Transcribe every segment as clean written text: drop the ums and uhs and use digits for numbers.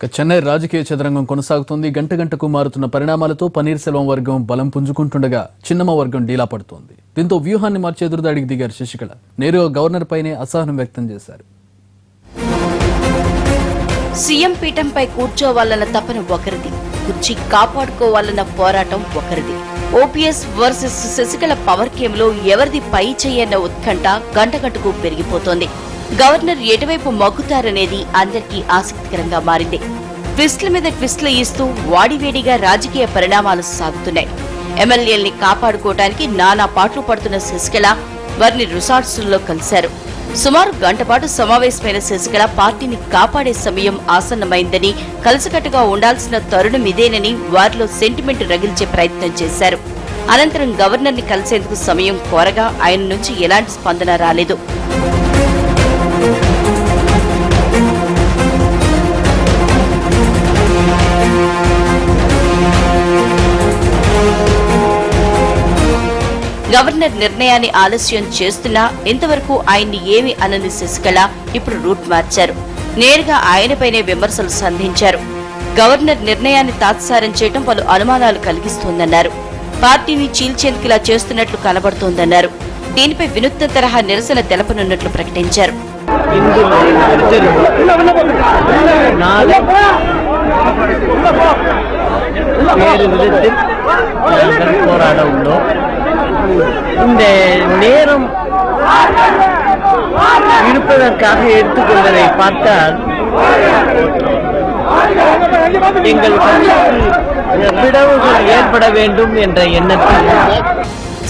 చెన్నై రాజకీయ చదరంగం కొనసాగుతోంది. గంట గంటకు మారుతున్న పరిణామాలతో పన్నీర్ సెల్వం వర్గం బలం పుంజుకుంటుండగా చిన్నమ్మ వర్గం డీలా పడుతోంది. దీంతో వ్యూహాన్ని మార్చి ఎదురుదాడికి దిగారు శశికళ. నేరుగా గవర్నర్ పైనే అసహనం వ్యక్తం చేశారు. సీఎం పీఠంపై కూర్చోవాలన్న తపన ఒకరిది, కుర్చీ కాపాడుకోవాలన్న పోరాటం ఒకరిది. ఓపీఎస్ వర్సెస్ శశికళ పవర్ గేమ్లో ఎవరిది పై చెయ్యన్న ఉత్కంఠ గంటగంటకు పెరిగిపోతోంది. గవర్నర్ ఎటువైపు మొగ్గుతారనేది అందరికీ ఆసక్తికరంగా మారింది. ట్విస్టుల మీద ట్విస్టులు ఇస్తూ వాడివేడిగా రాజకీయ పరిణామాలు సాగుతున్నాయి. ఎమ్మెల్యేల్ని కాపాడుకోవడానికి నానా పాటలు పడుతున్న శశికళ వారిని రిసార్ట్స్లో కలిశారు. సుమారు గంటపాటు సమావేశమైన శశికళ పార్టీని కాపాడే సమయం ఆసన్నమైందని, కలిసికట్టుగా ఉండాల్సిన తరుణం ఇదేనని వారిలో సెంటిమెంట్ రగిల్చే ప్రయత్నం చేశారు. అనంతరం గవర్నర్ని కలిసేందుకు సమయం కోరగా ఆయన నుంచి ఎలాంటి స్పందన రాలేదు. గవర్నర్ నిర్ణయాన్ని ఆలస్యం చేస్తున్నా ఇంతవరకు ఆయన్ని ఏమీ అనని శశికళ ఇప్పుడు రూట్ మార్చారు. నేరుగా ఆయనపైనే విమర్శలు సంధించారు. గవర్నర్ నిర్ణయాన్ని తాత్సారం చేయడం పలు అనుమానాలు కలిగిస్తోందన్నారు. పార్టీని చీల్చేందుకు చేస్తున్నట్లు కనబడుతోందన్నారు. దీనిపై వినూత్న తరహా నిరసన తెలపనున్నట్లు ప్రకటించారు. இந்த நேரம் இருப்பதற்காக எடுத்துக்கொண்டதை பார்த்தால் எங்கள் பிளவுகள் ஏற்பட வேண்டும் என்ற எண்ணத்தில்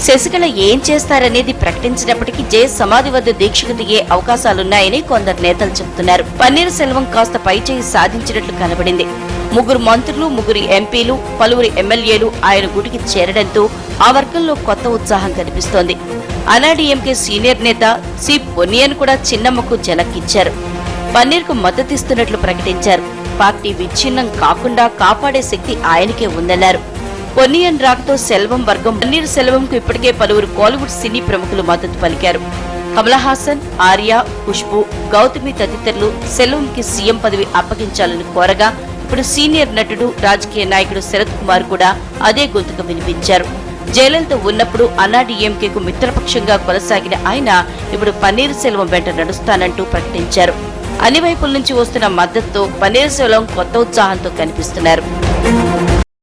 శశికళ ఏం చేస్తారనేది ప్రకటించినప్పటికీ జయ సమాధి వద్ద దీక్షకు దిగే అవకాశాలున్నాయని కొందరు నేతలు చెబుతున్నారు. పన్నీర్ సెల్వం కాస్త పైచేయి సాధించినట్లు కనబడింది. 3 మంత్రులు, 3 ఎంపీలు, పలువురు ఎమ్మెల్యేలు ఆయన గుడికి చేరడంతో ఆ వర్గంలో కొత్త ఉత్సాహం కనిపిస్తోంది. అన్నాడీఎంకే సీనియర్ నేత సి పొన్నియన్ కూడా చిన్నమ్మకు జలక్కిచ్చారు. పన్నీర్కు మద్దతిస్తున్నట్లు ప్రకటించారు. పార్టీ విచ్ఛిన్నం కాకుండా కాపాడే శక్తి ఆయనకే ఉందన్నారు. పొన్నియన్ రాకతో సెల్వం వర్గం పన్నీర్ సెల్వంకు ఇప్పటికే పలువురు కోలీవుడ్ సినీ ప్రముఖులు మద్దతు పలికారు. కమలహాసన్, ఆర్య, ఖుష్బు, గౌతమి తదితరులు సెల్వంకి సీఎం పదవి అప్పగించాలని కోరగా ఇప్పుడు సీనియర్ నటుడు, రాజకీయ నాయకుడు శరత్ కుమార్ కూడా అదే గొంతుక వినిపించారు. జయలలిత ఉన్నప్పుడు అన్నాడీఎంకేకు మిత్రపక్షంగా కొనసాగిన ఆయన ఇప్పుడు పన్నీర్ సెల్వం వెంట నడుస్తానంటూ ప్రకటించారు. అన్ని వైపుల నుంచి వస్తున్న మద్దతుతో పన్నీర్ సెల్వం కొత్త ఉత్సాహంతో కనిపిస్తున్నారు.